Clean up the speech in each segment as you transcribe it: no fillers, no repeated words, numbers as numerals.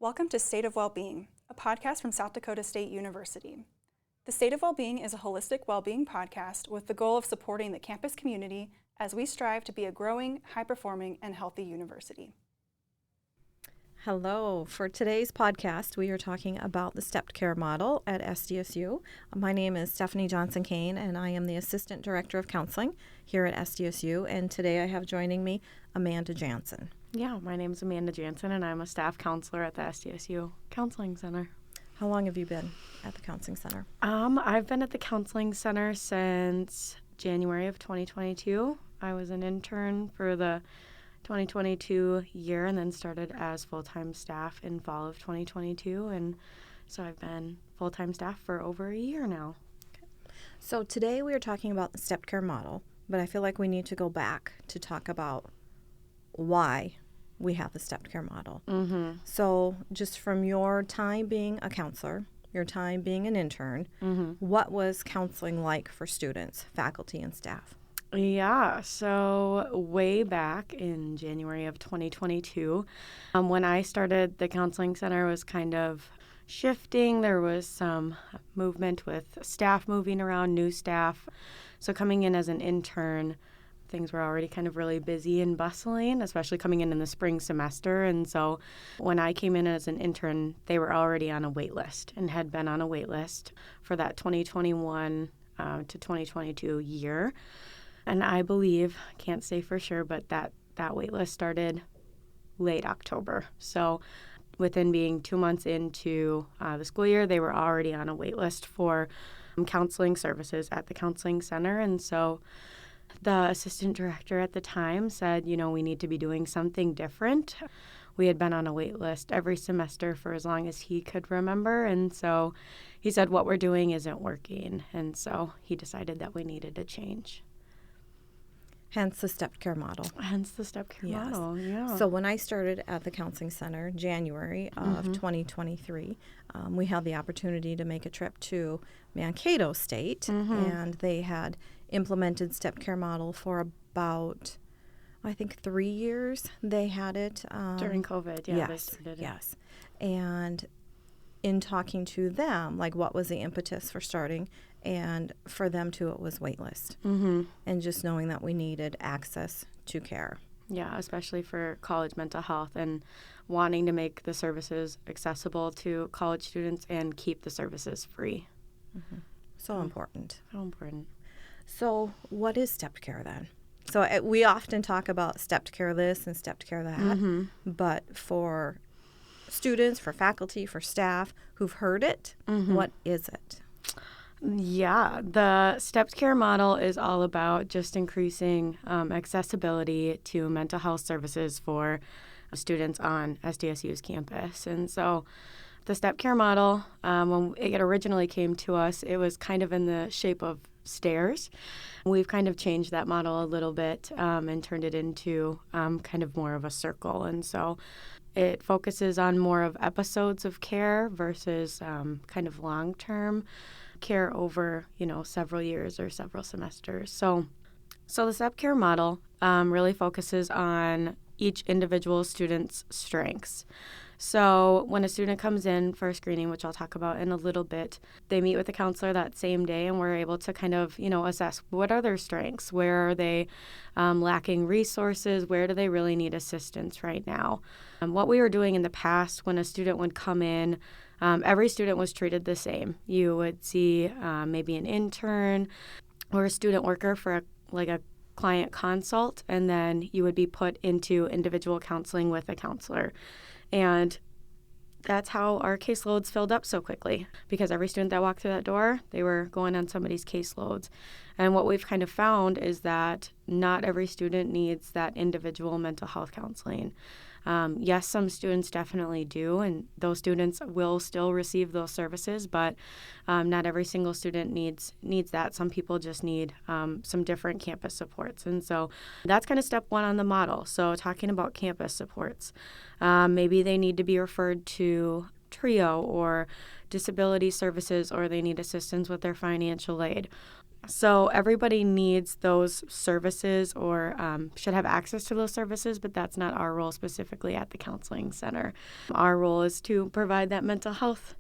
Welcome to State of Wellbeing, a podcast from South Dakota State University. The State of Wellbeing is a holistic well-being podcast with the goal of supporting the campus community as we strive to be a growing, high-performing, and healthy university. Hello. For today's podcast, we are talking about the stepped care model at SDSU. My name is Stephanie Johnson-Kane, and I am the Assistant Director of Counseling here at SDSU. And today I have joining me Amanda Jansen. Yeah, my name is Amanda Jansen, and I'm a staff counselor at the SDSU Counseling Center. How long have you been at the Counseling Center? I've been at the Counseling Center since January of 2022. I was an intern for the 2022 year and then started as full-time staff in fall of 2022. And so I've been full-time staff for over a year now. Okay. So today we are talking about the stepped care model, but I feel like we need to go back to talk about why we have the stepped care model. Mm-hmm. So just from your time being a counselor, your time being an intern, what was counseling like for students, faculty, and staff? Yeah, so way back in January of 2022, when I started, the Counseling Center was kind of shifting. There was some movement with staff moving around, new staff. So coming in as an intern, things were already kind of really busy and bustling, especially coming in the spring semester. And so when I came in as an intern, they were already on a wait list and had been on a wait list for that 2021 to 2022 year. And I believe, can't say for sure, but that wait list started late October. So within being 2 months into the school year, they were already on a wait list for counseling services at the Counseling Center. And so the assistant director at the time said, we need to be doing something different. We had been on a wait list every semester for as long as he could remember. And so he said, what we're doing isn't working. And so he decided that we needed a change. Hence the stepped care model. Hence the stepped care model, yeah. So when I started at the Counseling Center, January of 2023, we had the opportunity to make a trip to Mankato State, and they had implemented stepped care model for about, I think, 3 years. They had it. During COVID, yeah. Yes, they started it. yes. And in talking to them, like what was the impetus for starting, and for them too, it was waitlist. And just knowing that we needed access to care. Yeah, especially for college mental health and wanting to make the services accessible to college students and keep the services free. So important. So important. So what is stepped care then? So we often talk about stepped care this and stepped care that, but for students, for faculty, for staff who've heard it, what is it? Yeah, the stepped care model is all about just increasing accessibility to mental health services for students on SDSU's campus. And so the stepped care model, when it originally came to us, it was kind of in the shape of stairs. We've kind of changed that model a little bit and turned it into kind of more of a circle. And so it focuses on more of episodes of care versus kind of long-term care over, several years or several semesters. So the stepped care model really focuses on each individual student's strengths. So when a student comes in for a screening, which I'll talk about in a little bit, they meet with the counselor that same day, and we're able to kind of, assess what are their strengths, where are they lacking resources, where do they really need assistance right now. What we were doing in the past when a student would come in, every student was treated the same. You would see maybe an intern or a student worker for a client consult, and then you would be put into individual counseling with a counselor. And that's how our caseloads filled up so quickly, because every student that walked through that door, they were going on somebody's caseloads. And what we've kind of found is that not every student needs that individual mental health counseling. Yes, some students definitely do, and those students will still receive those services, but not every single student needs that. Some people just need some different campus supports. And so that's kind of step one on the model. So talking about campus supports, maybe they need to be referred to TRIO or disability services, or they need assistance with their financial aid. So everybody needs those services or should have access to those services, but that's not our role specifically at the counseling center. Our role is to provide that mental health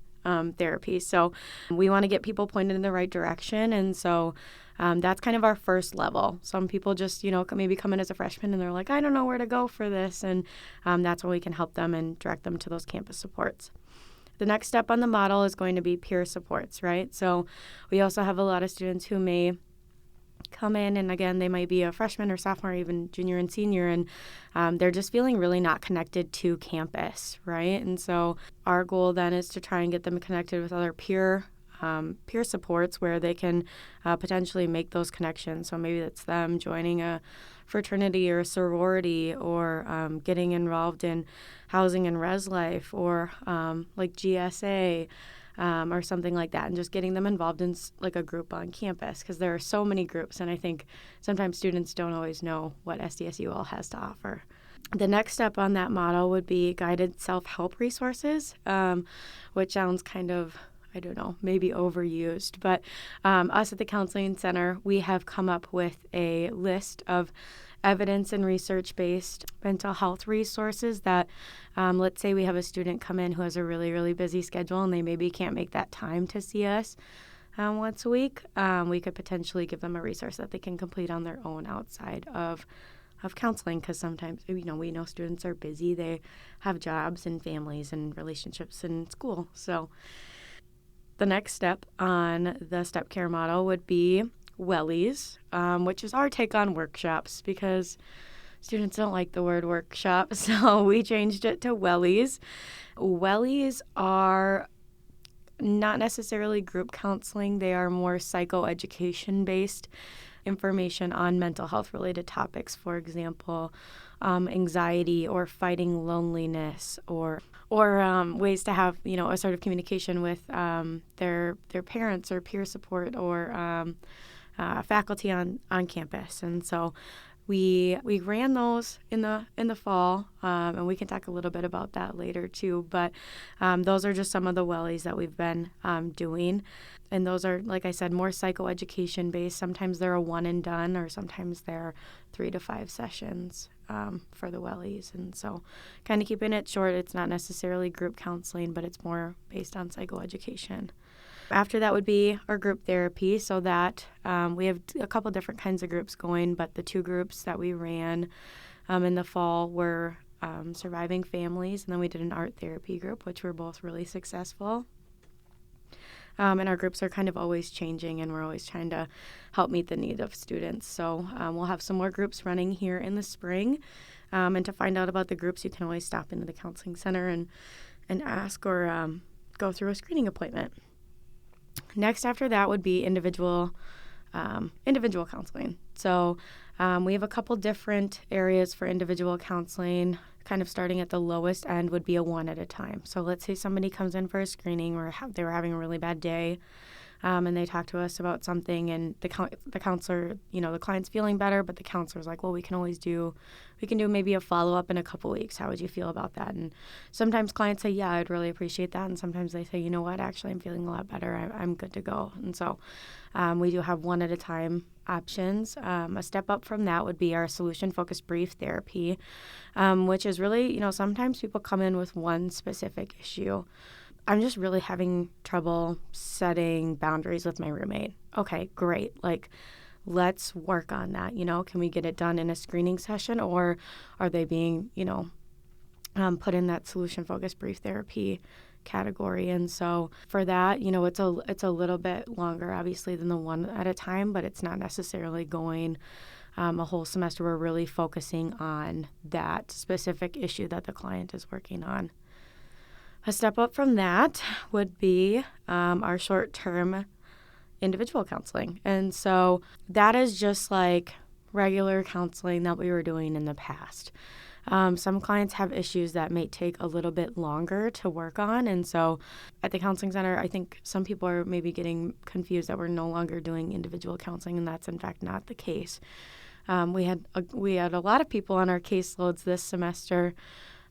therapy. So we want to get people pointed in the right direction. And so that's kind of our first level. Some people just, maybe come in as a freshman and they're like, I don't know where to go for this. And that's when we can help them and direct them to those campus supports. The next step on the model is going to be peer supports, right? So we also have a lot of students who may come in, and again, they might be a freshman or sophomore, even junior and senior, and they're just feeling really not connected to campus, right? And so our goal then is to try and get them connected with other peer supports where they can potentially make those connections. So maybe it's them joining a fraternity or a sorority, or getting involved in housing and res life, or like GSA, or something like that, and just getting them involved in like a group on campus, because there are so many groups, and I think sometimes students don't always know what SDSU all has to offer. The next step on that model would be guided self-help resources, which sounds kind of, I don't know, maybe overused, but us at the Counseling Center, we have come up with a list of evidence and research-based mental health resources that, let's say we have a student come in who has a really, really busy schedule and they maybe can't make that time to see us once a week. We could potentially give them a resource that they can complete on their own outside of counseling, because sometimes, we know students are busy. They have jobs and families and relationships in school. So the next step on the step care model would be wellies, which is our take on workshops, because students don't like the word workshop, so we changed it to wellies. Wellies are not necessarily group counseling. They are more psychoeducation-based information on mental health-related topics, for example, anxiety or fighting loneliness, or ways to have, a sort of communication with their parents or peer support, or faculty on campus. And so we ran those in the fall, and we can talk a little bit about that later too. But those are just some of the wellies that we've been doing. And those are, like I said, more psychoeducation based. Sometimes they're a one and done, or sometimes they're 3 to 5 sessions for the wellies. And so kind of keeping it short, it's not necessarily group counseling, but it's more based on psychoeducation. After that would be our group therapy, so that we have a couple different kinds of groups going, but the 2 groups that we ran in the fall were surviving families, and then we did an art therapy group, which were both really successful. And our groups are kind of always changing, and we're always trying to help meet the need of students. So we'll have some more groups running here in the spring. And to find out about the groups, you can always stop into the Counseling Center and ask, or go through a screening appointment. Next after that would be individual counseling. So we have a couple different areas for individual counseling. Kind of starting at the lowest end would be a 1 at a time. So let's say somebody comes in for a screening, or they were having a really bad day, and they talk to us about something, and the counselor, the client's feeling better, but the counselor's like, well, we can do maybe a follow-up in a couple weeks. How would you feel about that? And sometimes clients say, yeah, I'd really appreciate that. And sometimes they say, you know what, actually, I'm feeling a lot better. I'm good to go. And so we do have 1 at a time options. A step up from that would be our solution-focused brief therapy, which is really, sometimes people come in with one specific issue. I'm just really having trouble setting boundaries with my roommate. Okay, great. Let's work on that. Can we get it done in a screening session, or are they being, put in that solution-focused brief therapy category? And so for that, it's a little bit longer, obviously, than the 1 at a time, but it's not necessarily going a whole semester. We're really focusing on that specific issue that the client is working on. A step up from that would be our short-term individual counseling. And so that is just like regular counseling that we were doing in the past. Some clients have issues that may take a little bit longer to work on. And so at the Counseling Center, I think some people are maybe getting confused that we're no longer doing individual counseling, and that's in fact not the case. We had a lot of people on our caseloads this semester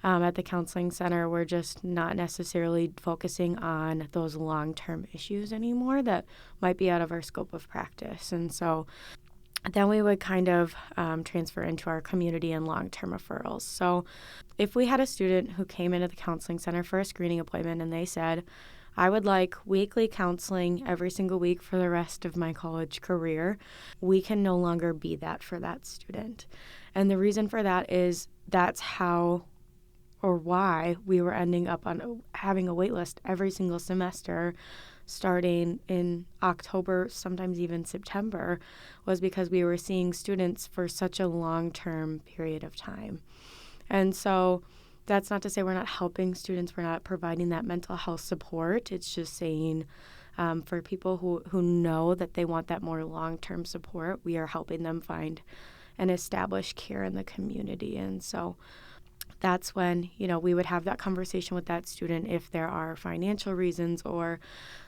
at the counseling center, we're just not necessarily focusing on those long-term issues anymore that might be out of our scope of practice. And so then we would kind of transfer into our community and long-term referrals. So if we had a student who came into the counseling center for a screening appointment and they said, I would like weekly counseling every single week for the rest of my college career, we can no longer be that for that student. And the reason for that is that's how or why we were ending up on having a wait list every single semester starting in October, sometimes even September, was because we were seeing students for such a long-term period of time. And so that's not to say we're not helping students, we're not providing that mental health support. It's just saying for people who know that they want that more long-term support, we are helping them find and establish care in the community. And so that's when, we would have that conversation with that student if there are financial reasons or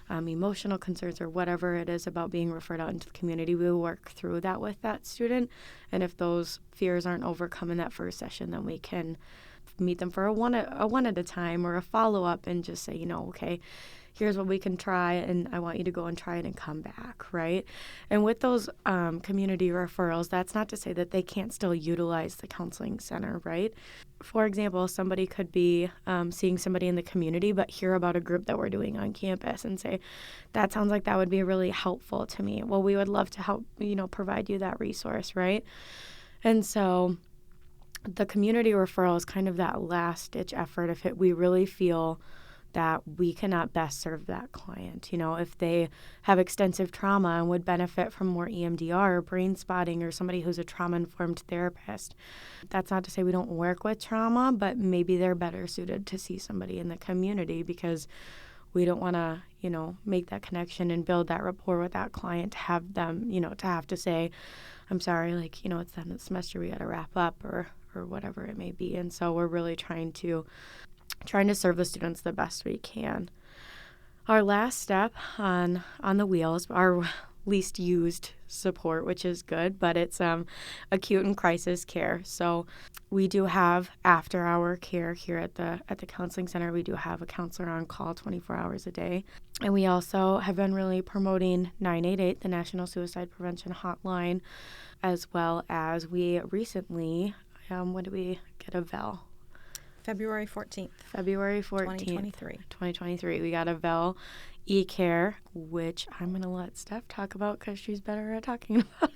emotional concerns or whatever it is about being referred out into the community. We will work through that with that student. And if those fears aren't overcome in that first session, then we can meet them for a one at a time or a follow-up and just say, okay, here's what we can try, and I want you to go and try it and come back, right? And with those community referrals, that's not to say that they can't still utilize the counseling center, right? For example, somebody could be seeing somebody in the community but hear about a group that we're doing on campus and say, that sounds like that would be really helpful to me. Well, we would love to help, provide you that resource, right? And so the community referral is kind of that last-ditch effort if we really feel that we cannot best serve that client. If they have extensive trauma and would benefit from more EMDR or brain spotting or somebody who's a trauma-informed therapist. That's not to say we don't work with trauma, but maybe they're better suited to see somebody in the community because we don't want to, make that connection and build that rapport with that client to have them, to have to say, I'm sorry, it's the end of the semester, we got to wrap up or whatever it may be. And so we're really trying to serve the students the best we can. Our last step on the wheels, our least used support, which is good, but it's acute and crisis care. So we do have after-hour care here at the counseling center. We do have a counselor on call 24 hours a day. And we also have been really promoting 988, the National Suicide Prevention Hotline, as well as we recently, when did we get a VEL? February 14th. 2023. We got a VEL e-care, which I'm going to let Steph talk about because she's better at talking about it.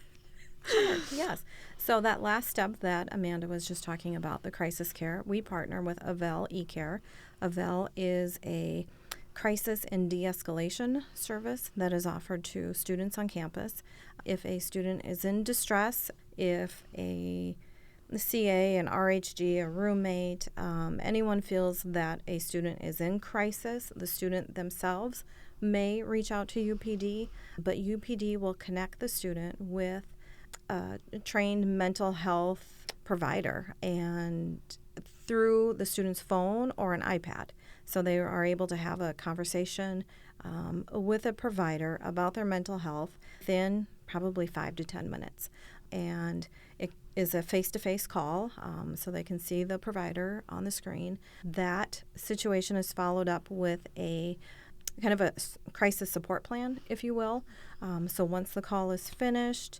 Sure, yes. So that last step that Amanda was just talking about, the crisis care, we partner with VEL e-care. VEL is a crisis and de-escalation service that is offered to students on campus. If a student is in distress, if a CA, an RHG, a roommate, anyone feels that a student is in crisis, the student themselves may reach out to UPD, but UPD will connect the student with a trained mental health provider and through the student's phone or an iPad. So they are able to have a conversation with a provider about their mental health within probably 5 to 10 minutes. And it is a face-to-face call, so they can see the provider on the screen. That situation is followed up with a kind of a crisis support plan, if you will. So once the call is finished,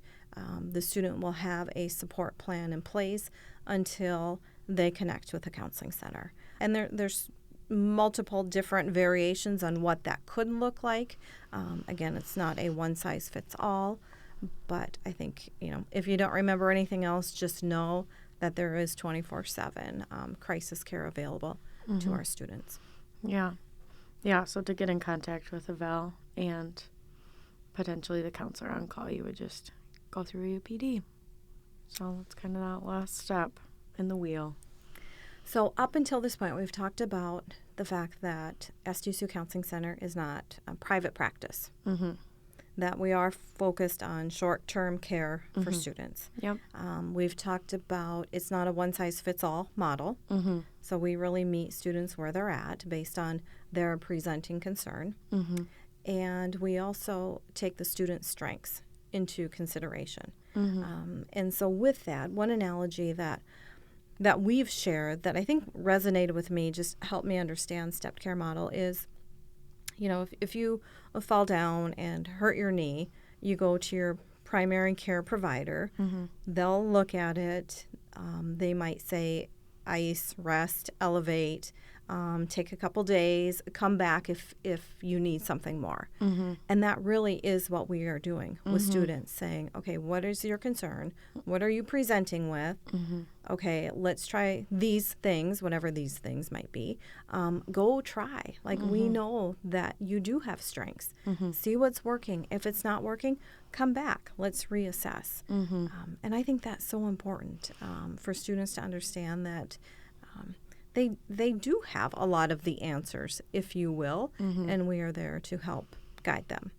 the student will have a support plan in place until they connect with the counseling center. And there's multiple different variations on what that could look like. Again, it's not a one-size-fits-all. But I think, if you don't remember anything else, just know that there is 24/7 crisis care available to our students. Yeah. So to get in contact with a VEL and potentially the counselor on call, you would just go through UPD. So that's kind of that last step in the wheel. So up until this point, we've talked about the fact that SDSU Counseling Center is not a private practice. That we are focused on short-term care for students. Yep. We've talked about it's not a one-size-fits-all model, so we really meet students where they're at based on their presenting concern. And we also take the student's strengths into consideration. And so with that, one analogy that that we've shared that I think resonated with me, just helped me understand stepped care model is, if you fall down and hurt your knee, you go to your primary care provider. They'll look at it. They might say ice, rest, elevate, take a couple days, come back if you need something more. And that really is what we are doing with students, saying, okay, what is your concern? What are you presenting with? Okay, let's try these things, whatever these things might be. Go try. We know that you do have strengths. See what's working. If it's not working, come back. Let's reassess. And I think that's so important for students to understand that they do have a lot of the answers, if you will, and we are there to help guide them.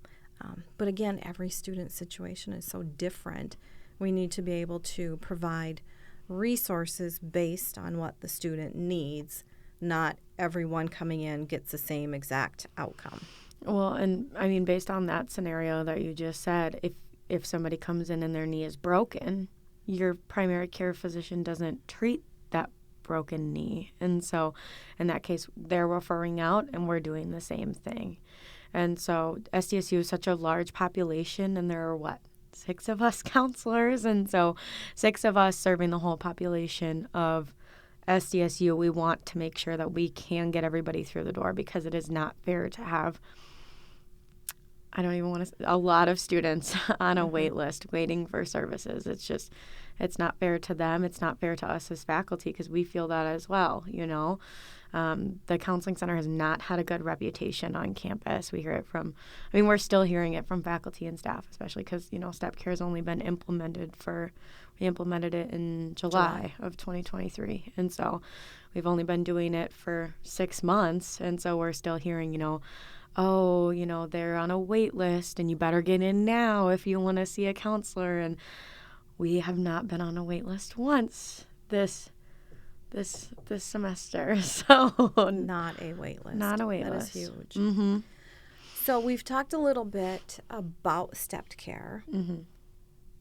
But again, every student's situation is so different. We need to be able to provide resources based on what the student needs. Not everyone coming in gets the same exact outcome. Well, and I mean, based on that scenario that you just said, if somebody comes in and their knee is broken, your primary care physician doesn't treat that broken knee. And so in that case, they're referring out and we're doing the same thing. And so SDSU is such a large population, and there are 6 of us counselors. And so 6 of us serving the whole population of SDSU, we want to make sure that we can get everybody through the door, because it is not fair to have, I don't even want to, a lot of students on a wait list waiting for services. It's not fair to them. It's not fair to us as faculty, because we feel that as well, The counseling center has not had a good reputation on campus. We hear it we're still hearing it from faculty and staff, especially because, step care has only been we implemented it in July of 2023. And so we've only been doing it for 6 months. And so we're still hearing, they're on a wait list and you better get in now if you want to see a counselor. And we have not been on a wait list once this semester. So not a wait list. Not a wait list. That is huge. So we've talked a little bit about stepped care,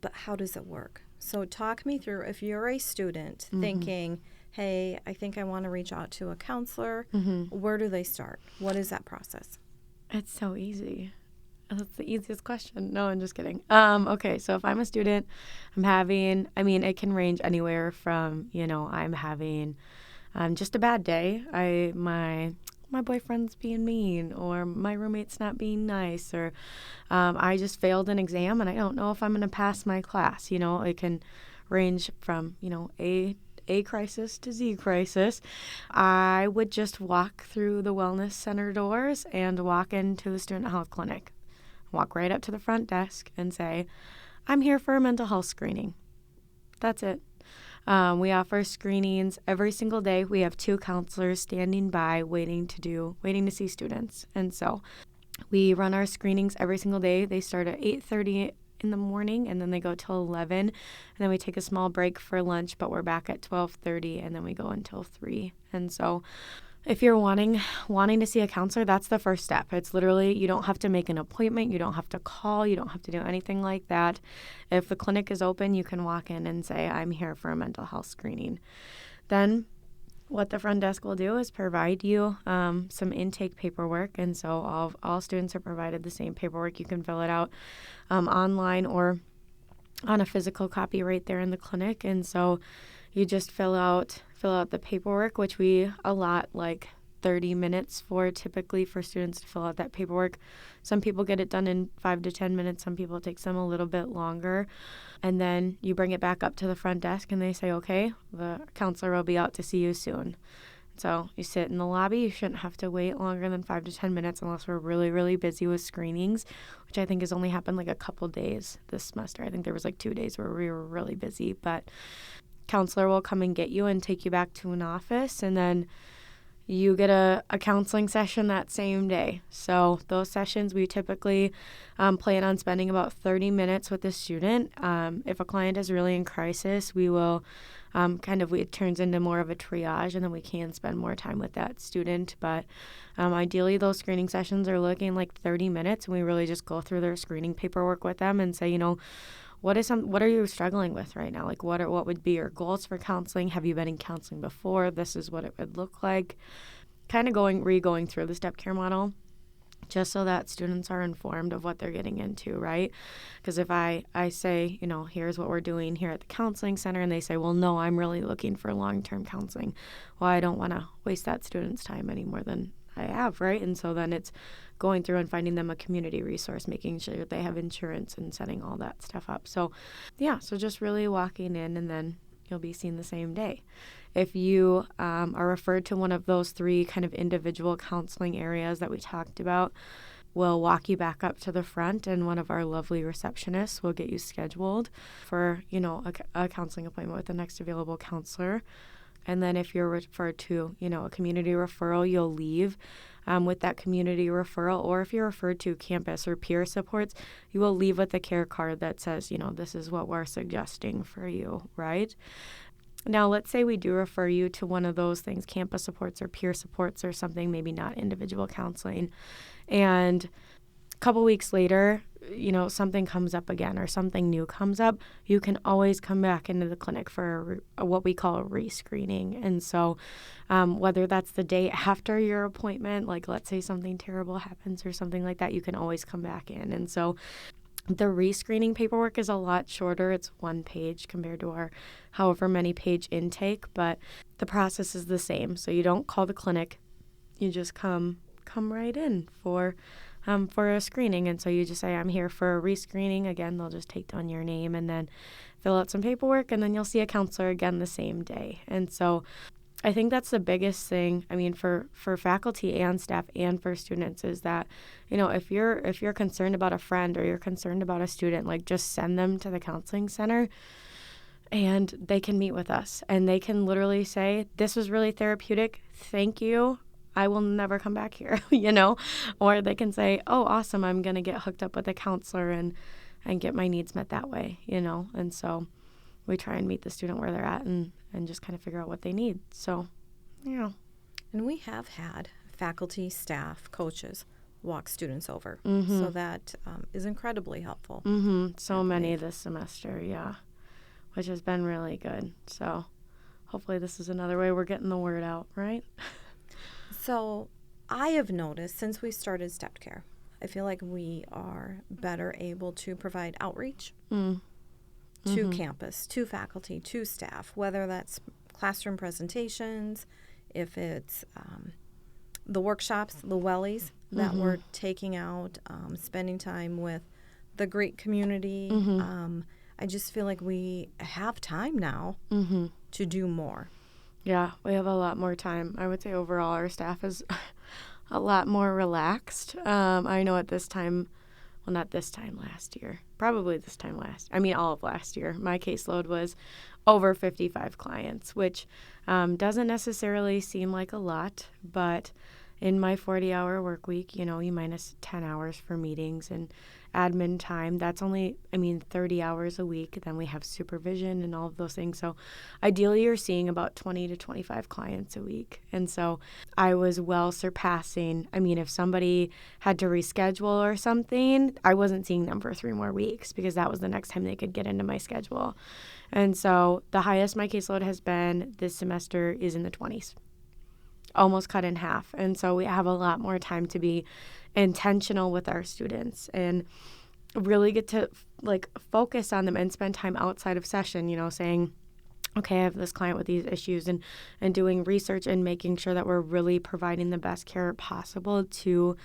but how does it work? So talk me through, if you're a student thinking, hey, I think I want to reach out to a counselor, where do they start? What is that process? It's so easy. That's the easiest question. No, I'm just kidding. Okay, so if I'm a student, it can range anywhere from, I'm having just a bad day. My boyfriend's being mean, or my roommate's not being nice, or I just failed an exam and I don't know if I'm going to pass my class. It can range from, A crisis to Z crisis. I would just walk through the wellness center doors and walk into the student health clinic. Walk right up to the front desk and say, I'm here for a mental health screening. That's it. We offer screenings every single day. We have 2 counselors standing by waiting to see students. And so we run our screenings every single day. They start at 8:30 in the morning, and then they go till 11. And then we take a small break for lunch, but we're back at 12:30, and then we go until 3. And so if you're wanting to see a counselor, that's the first step. It's literally, you don't have to make an appointment. You don't have to call. You don't have to do anything like that. If the clinic is open, you can walk in and say, I'm here for a mental health screening. Then what the front desk will do is provide you some intake paperwork. And so all students are provided the same paperwork. You can fill it out online or on a physical copy right there in the clinic. And so you just fill out the paperwork, which we allot 30 minutes for, typically, for students to fill out that paperwork. Some people get it done in 5 to 10 minutes. Some people, it takes them a little bit longer. And then you bring it back up to the front desk and they say, okay, the counselor will be out to see you soon. So you sit in the lobby. You shouldn't have to wait longer than 5 to 10 minutes unless we're really, really busy with screenings, which I think has only happened a couple days this semester. I think there was 2 days where we were really busy, but counselor will come and get you and take you back to an office, and then you get a counseling session that same day. So those sessions, we typically plan on spending about 30 minutes with the student. If a client is really in crisis, we will it turns into more of a triage, and then we can spend more time with that student. But ideally, those screening sessions are looking 30 minutes, and we really just go through their screening paperwork with them and say, what are you struggling with right now? Like, what would be your goals for counseling? Have you been in counseling before? This is what it would look like. Kind of going through the step care model, just so that students are informed of what they're getting into, right? Because if I say, here's what we're doing here at the counseling center, and they say, well, no, I'm really looking for long-term counseling. Well, I don't want to waste that student's time any more than I have, right? And so then it's going through and finding them a community resource, making sure they have insurance and setting all that stuff up. So, so just really walking in, and then you'll be seen the same day. If you are referred to one of those 3 kind of individual counseling areas that we talked about, we'll walk you back up to the front, and one of our lovely receptionists will get you scheduled for, a counseling appointment with the next available counselor. And then if you're referred to, a community referral, you'll leave with that community referral. Or if you're referred to campus or peer supports, you will leave with a care card that says, this is what we're suggesting for you, right? Now, let's say we do refer you to one of those things, campus supports or peer supports or something, maybe not individual counseling. And a couple weeks later, something comes up again or something new comes up, you can always come back into the clinic for what we call a rescreening. And so whether that's the day after your appointment, like let's say something terrible happens or something like that, you can always come back in. And so the rescreening paperwork is a lot shorter. It's 1 page compared to our however many page intake, but the process is the same. So you don't call the clinic, you just come right in for a screening. And so you just say, I'm here for a rescreening. Again, they'll just take down your name and then fill out some paperwork, and then you'll see a counselor again the same day. And so I think that's the biggest thing, for faculty and staff and for students, is that, if you're concerned about a friend or you're concerned about a student, like just send them to the counseling center and they can meet with us and they can literally say, this was really therapeutic. Thank you. I will never come back here, or they can say, oh, awesome. I'm going to get hooked up with a counselor and get my needs met that way, and so we try and meet the student where they're at and just kind of figure out what they need. So, yeah. And we have had faculty, staff, coaches walk students over. Mm-hmm. So that is incredibly helpful. Mm-hmm. So many this semester, yeah, which has been really good. So hopefully this is another way we're getting the word out, right? So I have noticed since we started Step Care, I feel like we are better able to provide outreach to campus, to faculty, to staff, whether that's classroom presentations, if it's the workshops, the wellies that we're taking out, spending time with the Greek community. I just feel like we have time now to do more. Yeah, we have a lot more time. I would say overall our staff is a lot more relaxed. I know at this time, well, not this time last year, probably this time all of last year, my caseload was over 55 clients, which doesn't necessarily seem like a lot, but in my 40-hour work week, you minus 10 hours for meetings and admin time, that's only, 30 hours a week. Then we have supervision and all of those things. So ideally, you're seeing about 20 to 25 clients a week. And so I was well surpassing. If somebody had to reschedule or something, I wasn't seeing them for 3 more weeks because that was the next time they could get into my schedule. And so the highest my caseload has been this semester is in the 20s. Almost cut in half. And so we have a lot more time to be intentional with our students and really get to focus on them and spend time outside of session, saying, okay, I have this client with these issues and doing research and making sure that we're really providing the best care possible to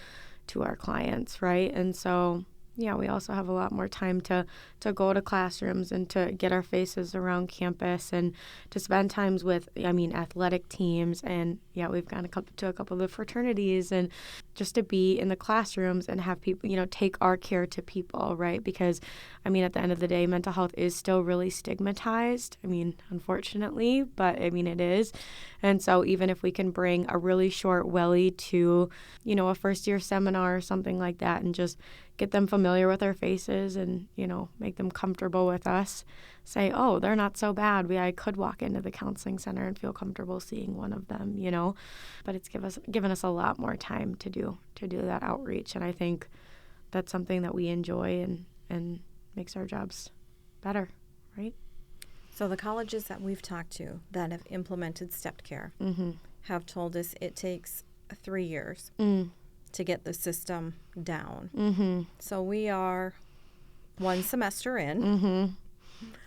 our clients, right? And so yeah, we also have a lot more time to go to classrooms and to get our faces around campus and to spend times with, athletic teams. And yeah, we've gone to a couple of the fraternities and just to be in the classrooms and have people, take our care to people, right? Because, at the end of the day, mental health is still really stigmatized. Unfortunately, but it is. And so even if we can bring a really short welly to, a first year seminar or something like that and just get them familiar with our faces and, make them comfortable with us, say, oh, they're not so bad. I could walk into the counseling center and feel comfortable seeing one of them, but it's given us a lot more time to do that outreach. And I think that's something that we enjoy and makes our jobs better, right? So the colleges that we've talked to that have implemented stepped care have told us it takes 3 years to get the system down. So we are 1 semester in.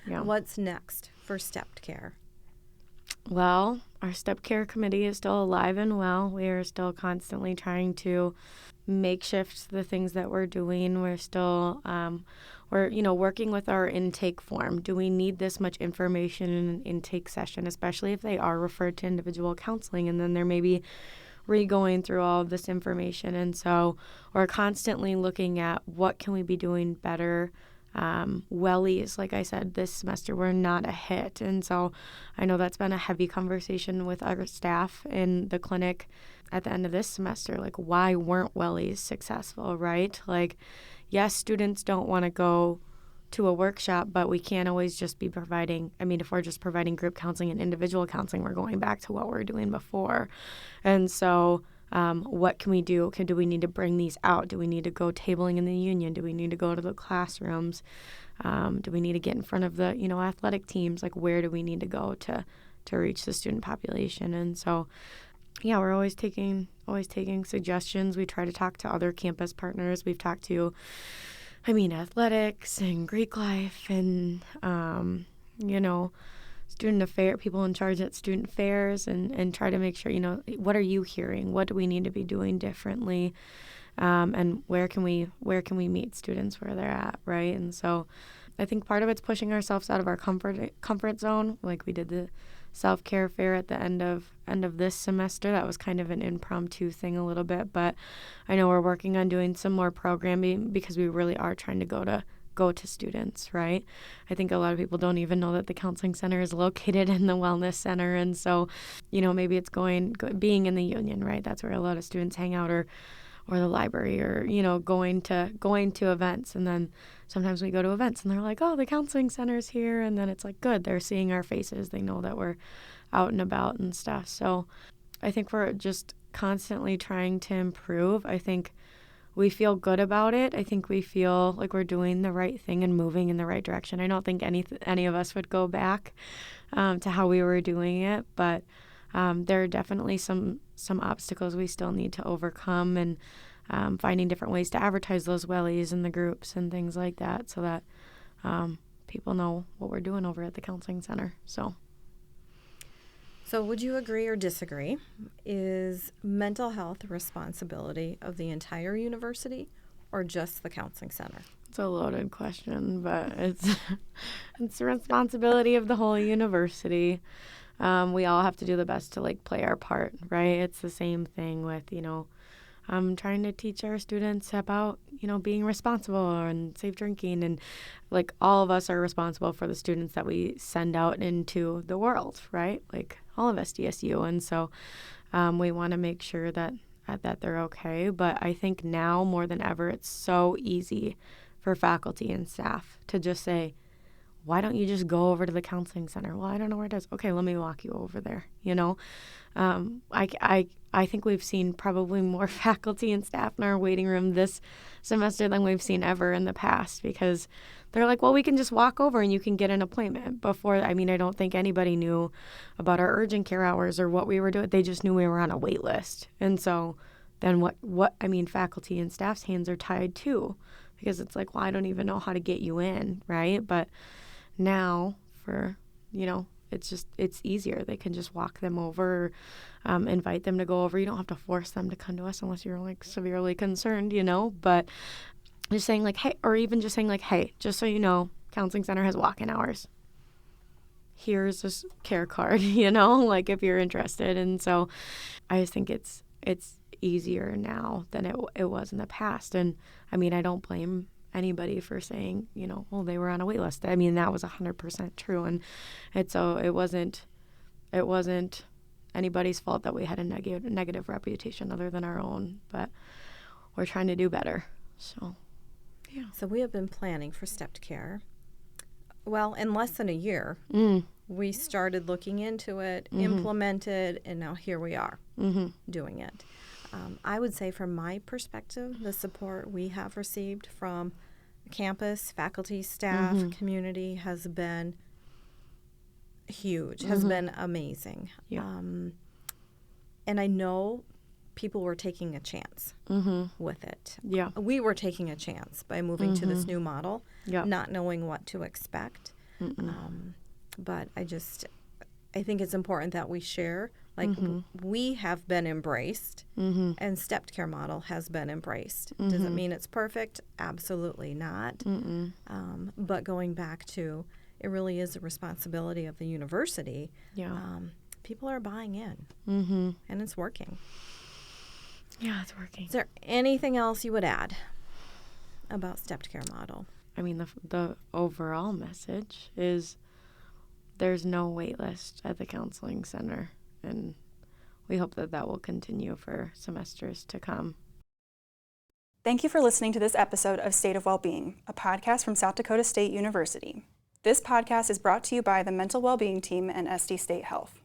Yeah. What's next for stepped care? Well, our step care committee is still alive and well. We are still constantly trying to makeshift the things that we're doing. We're still we're working with our intake form. Do we need this much information in an intake session, especially if they are referred to individual counseling, and then they're maybe re-going through all of this information. And so we're constantly looking at what can we be doing better. Wellies, like I said, this semester were not a hit. And so I know that's been a heavy conversation with our staff in the clinic at the end of this semester. Like, why weren't wellies successful, right? Like, yes, students don't want to go to a workshop, but we can't always just be providing, if we're just providing group counseling and individual counseling, we're going back to what we were doing before. And so what can we do? Do we need to bring these out? Do we need to go tabling in the union? Do we need to go to the classrooms? Do we need to get in front of the, athletic teams? Like, where do we need to go to reach the student population? And so, yeah, we're always taking suggestions. We try to talk to other campus partners. We've talked to, athletics and Greek life and, student affair, people in charge at student fairs, and try to make sure, what are you hearing? What do we need to be doing differently? And where can we meet students where they're at, right? And so I think part of it's pushing ourselves out of our comfort zone. Like, we did the self-care fair at the end of this semester. That was kind of an impromptu thing a little bit, but I know we're working on doing some more programming because we really are trying to go to students, right? I think a lot of people don't even know that the counseling center is located in the wellness center, and so, maybe it's being in the union, right? That's where a lot of students hang out, or the library, or going to events. And then sometimes we go to events and they're like, oh, the counseling center's here, and then it's like, good, they're seeing our faces, they know that we're out and about and stuff. So I think we're just constantly trying to improve. I think we feel good about it. I think we feel like we're doing the right thing and moving in the right direction. I don't think any of us would go back to how we were doing it, but there are definitely some obstacles we still need to overcome, and finding different ways to advertise those wellies and the groups and things like that, so that people know what we're doing over at the counseling center. So would you agree or disagree? Is mental health a responsibility of the entire university or just the counseling center? It's a loaded question, but it's the responsibility of the whole university. We all have to do the best to play our part, right? It's the same thing with, trying to teach our students about, being responsible and safe drinking, and all of us are responsible for the students that we send out into the world, right? All of SDSU. And so we want to make sure that they're okay. But I think now more than ever, it's so easy for faculty and staff to just say, why don't you just go over to the counseling center? Well, I don't know where it is. Okay, let me walk you over there. I think we've seen probably more faculty and staff in our waiting room this semester than we've seen ever in the past, because they're like, well, we can just walk over and you can get an appointment. Before, I don't think anybody knew about our urgent care hours or what we were doing. They just knew we were on a wait list. And so then faculty and staff's hands are tied too, because it's like, well, I don't even know how to get you in, right? But now it's easier. They can just walk them over, invite them to go over. You don't have to force them to come to us unless you're severely concerned, but just saying hey, or even just saying hey, just so you know, counseling center has walk-in hours. Here's this care card, if you're interested. And so I just think it's easier now than it was in the past. And I don't blame anybody for saying, well, they were on a wait list. That was 100% true. And it wasn't anybody's fault that we had a negative reputation other than our own, but we're trying to do better. So, yeah. So we have been planning for stepped care. Well, in less than a year, we started looking into it, implemented, and now here we are doing it. I would say from my perspective, the support we have received from campus, faculty, staff, community has been huge, has been amazing. Yeah. And I know people were taking a chance with it. Yeah. We were taking a chance by moving to this new model, not knowing what to expect. But I think it's important that we share, like we have been embraced and stepped care model has been embraced. Does it mean it's perfect? Absolutely not. But going back to, it really is a responsibility of the university. People are buying in and it's working. Yeah, it's working. Is there anything else you would add about stepped care model? I mean, the overall message is there's no wait list at the counseling center, and we hope that will continue for semesters to come. Thank you for listening to this episode of State of Wellbeing, a podcast from South Dakota State University. This podcast is brought to you by the Mental Wellbeing Team and SD State Health.